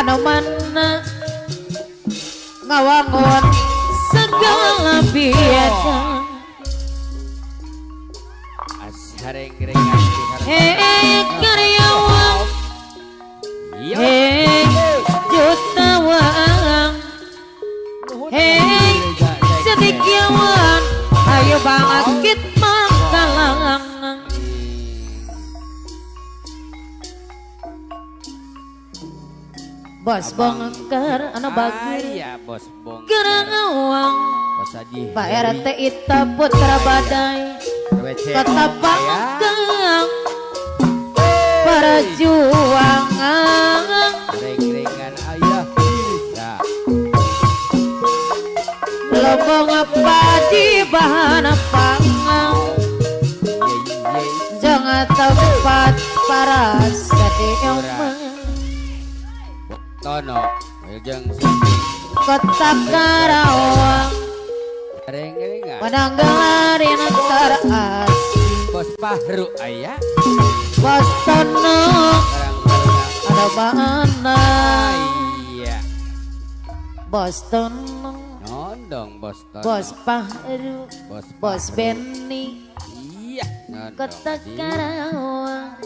anu mana ngawangun segala biasa asareng-rengan karyawan jutawan sedikyawan ayo banget kita kalangan bos bongkar anu bagi ya bos bongkar gerangawang bos Haji Pak RT Ita Putra Badai kota Panggang perjuangan reng-rengan ayah bisa lobong padi bahan pangan jangan tempat paras kadiong Tono Wilujeng kota Karawang reng-rengan penanggalarin teras bos Pahru ayah bos Tono barang-barang ada mana iya bos Tono nondong bos Tono bos Pahru bos bos Pahru. Benny iya nondong kota Haji. Karawang